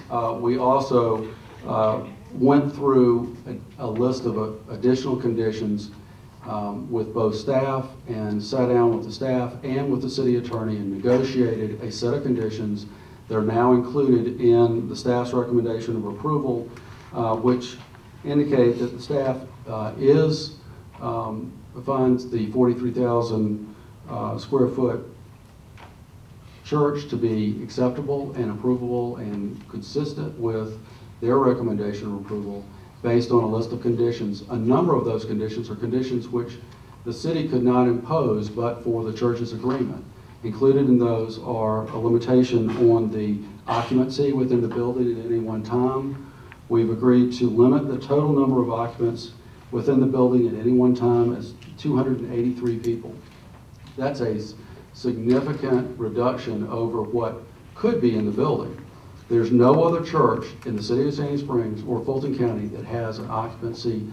We also went through a list of additional conditions with both staff and sat down with the staff and with the city attorney and negotiated a set of conditions. They're now included in the staff's recommendation of approval, which indicate that the staff finds the 43,000 square foot church to be acceptable and approvable and consistent with their recommendation of approval based on a list of conditions. A number of those conditions are conditions which the city could not impose but for the church's agreement. Included in those are a limitation on the occupancy within the building at any one time. We've agreed to limit the total number of occupants within the building at any one time as 283 people. That's a significant reduction over what could be in the building. There's no other church in the city of Sandy Springs or Fulton County that has an occupancy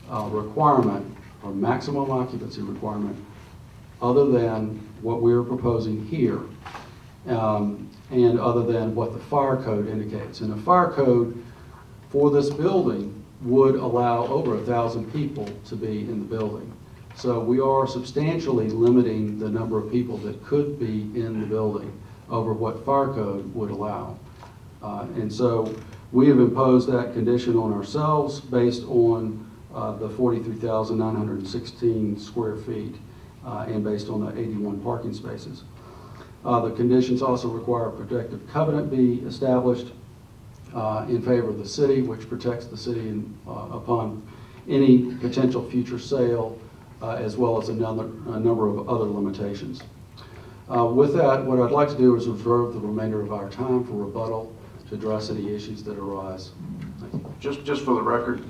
requirement or maximum occupancy requirement other than what we're proposing here and other than what the fire code indicates. And the fire code for this building would allow over 1,000 people to be in the building. So we are substantially limiting the number of people that could be in the building over what fire code would allow. And so we have imposed that condition on ourselves based on the 43,916 square feet and based on the 81 parking spaces. The conditions also require a protective covenant be established in favor of the city, which protects the city upon any potential future sale, as well as a number of other limitations. With that, what I'd like to do is reserve the remainder of our time for rebuttal to address any issues that arise. Thank you. Just for the record,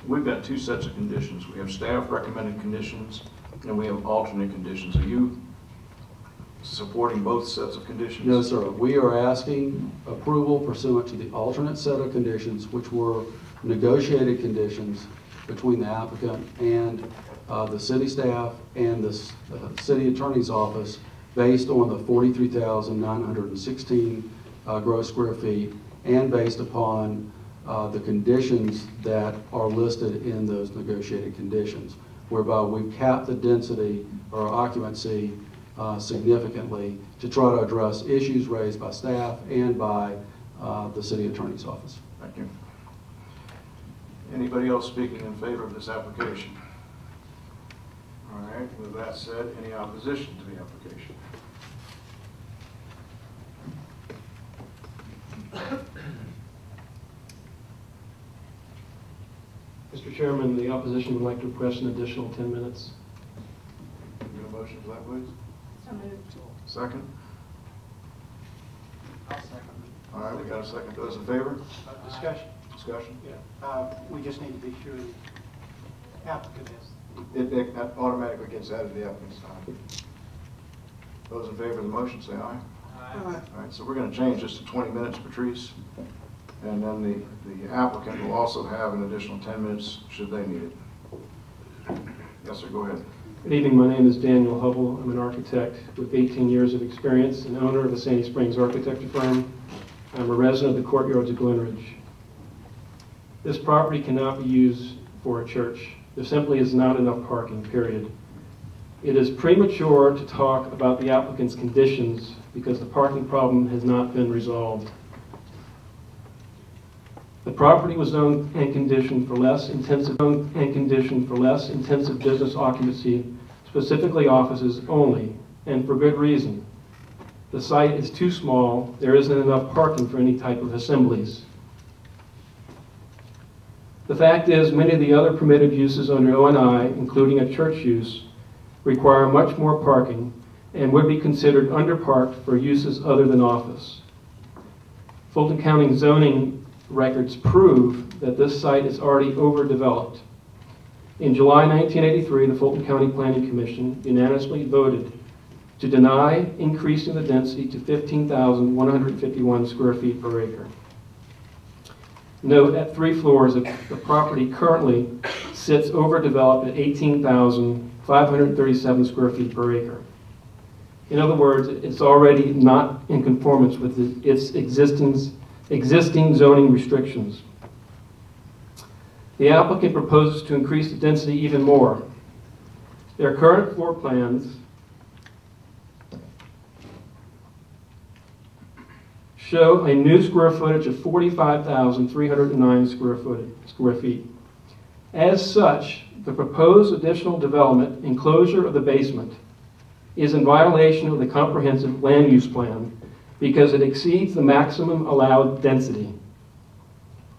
we've got two sets of conditions. We have staff recommended conditions and we have alternate conditions. Are you supporting both sets of conditions? No, sir. We are asking approval pursuant to the alternate set of conditions, which were negotiated conditions between the applicant and the city staff and the city attorney's office based on the 43,916 gross square feet and based upon the conditions that are listed in those negotiated conditions, whereby we've capped the density or occupancy significantly to try to address issues raised by staff and by the city attorney's office. Thank you. Anybody else speaking in favor of this application? All right, with that said, any opposition to the application? Mr. Chairman, the opposition would like to request an additional 10 minutes. Get a motion for that, please? So moved. Second? I'll second. All right, we got a second. Those in favor? Discussion. Discussion? Yeah. We just need to be sure the applicant is. It automatically gets added to the applicant's time. Those in favor of the motion say aye. Aye. All right, so we're going to change this to 20 minutes, Patrice. And then the applicant will also have an additional 10 minutes should they need it. Yes, sir, go ahead. Good evening. My name is Daniel Hubble. I'm an architect with 18 years of experience and owner of the Sandy Springs architecture firm. I'm a resident of the courtyards of Glenridge. This property cannot be used for a church. There simply is not enough parking, period. It is premature to talk about the applicant's conditions because the parking problem has not been resolved. The property was zoned and conditioned for less intensive business occupancy, specifically offices only, and for good reason. The site is too small. There isn't enough parking for any type of assemblies. The fact is, many of the other permitted uses under O&I, including a church use, require much more parking and would be considered underparked for uses other than office. Fulton County zoning records prove that this site is already overdeveloped. In July 1983, the Fulton County Planning Commission unanimously voted to deny increasing the density to 15,151 square feet per acre. Note, at 3 floors, the property currently sits overdeveloped at 18,537 square feet per acre. In other words, it's already not in conformance with its existing existing zoning restrictions. The applicant proposes to increase the density even more. Their current floor plans show a new square footage of 45,309 square feet. As such, the proposed additional development enclosure of the basement is in violation of the comprehensive land use plan because it exceeds the maximum allowed density.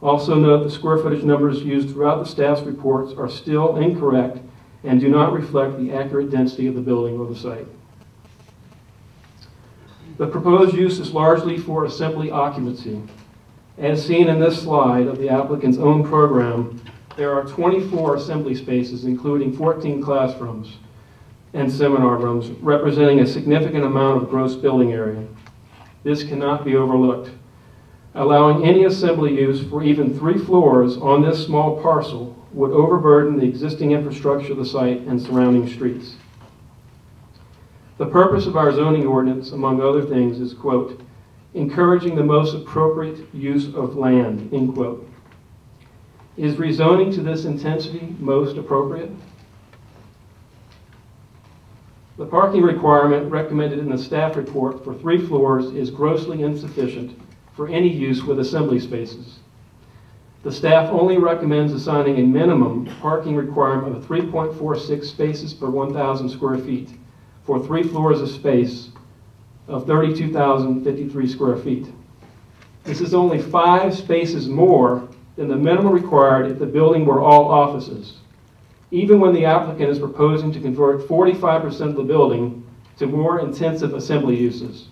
Also note the square footage numbers used throughout the staff's reports are still incorrect and do not reflect the accurate density of the building or the site. The proposed use is largely for assembly occupancy. As seen in this slide of the applicant's own program, there are 24 assembly spaces, including 14 classrooms and seminar rooms, representing a significant amount of gross building area. This cannot be overlooked. Allowing any assembly use for even 3 floors on this small parcel would overburden the existing infrastructure of the site and surrounding streets. The purpose of our zoning ordinance, among other things, is, quote, encouraging the most appropriate use of land, end quote. Is rezoning to this intensity most appropriate? The parking requirement recommended in the staff report for 3 floors is grossly insufficient for any use with assembly spaces. The staff only recommends assigning a minimum parking requirement of 3.46 spaces per 1,000 square feet for 3 floors of space of 32,053 square feet. This is only 5 spaces more than the minimum required if the building were all offices, even when the applicant is proposing to convert 45% of the building to more intensive assembly uses.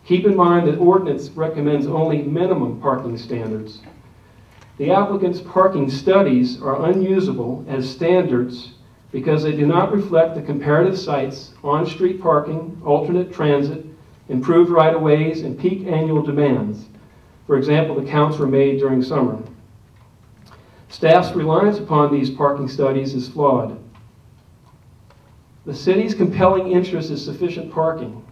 Keep in mind that ordinance recommends only minimum parking standards. The applicant's parking studies are unusable as standards because they do not reflect the comparative sites, on-street parking, alternate transit, improved right-of-ways, and peak annual demands. For example, the counts were made during summer. Staff's reliance upon these parking studies is flawed. The city's compelling interest is sufficient parking.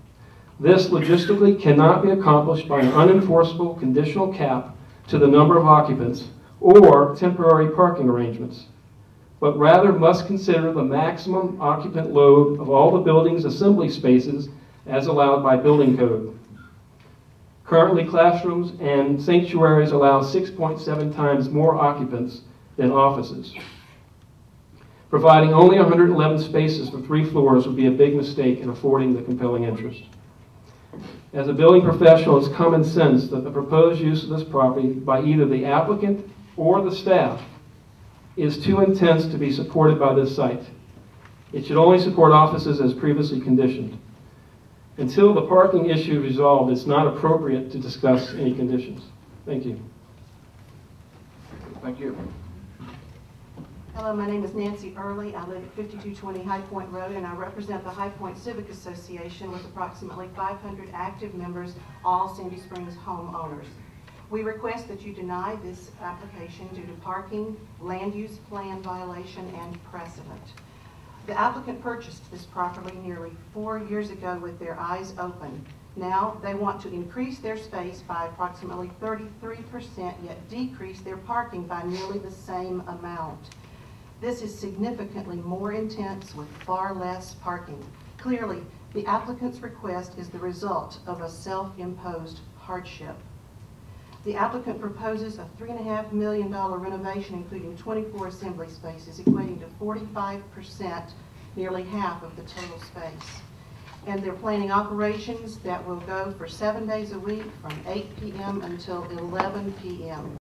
This logistically cannot be accomplished by an unenforceable conditional cap to the number of occupants or temporary parking arrangements, but rather must consider the maximum occupant load of all the building's assembly spaces as allowed by building code. Currently, classrooms and sanctuaries allow 6.7 times more occupants than offices. Providing only 111 spaces for 3 floors would be a big mistake in affording the compelling interest. As a building professional, it's common sense that the proposed use of this property by either the applicant or the staff is too intense to be supported by this site. It should only support offices as previously conditioned. Until the parking issue is resolved, it's not appropriate to discuss any conditions. Thank you. Thank you. Hello, my name is Nancy Early. I live at 5220 High Point Road, and I represent the High Point Civic Association with approximately 500 active members, all Sandy Springs homeowners. We request that you deny this application due to parking, land use plan violation, and precedent. The applicant purchased this property nearly 4 years ago with their eyes open. Now they want to increase their space by approximately 33%, yet decrease their parking by nearly the same amount. This is significantly more intense with far less parking. Clearly, the applicant's request is the result of a self-imposed hardship. The applicant proposes a $3.5 million renovation, including 24 assembly spaces, equating to 45%, nearly half of the total space. And they're planning operations that will go for 7 days a week from 8 p.m. until 11 p.m.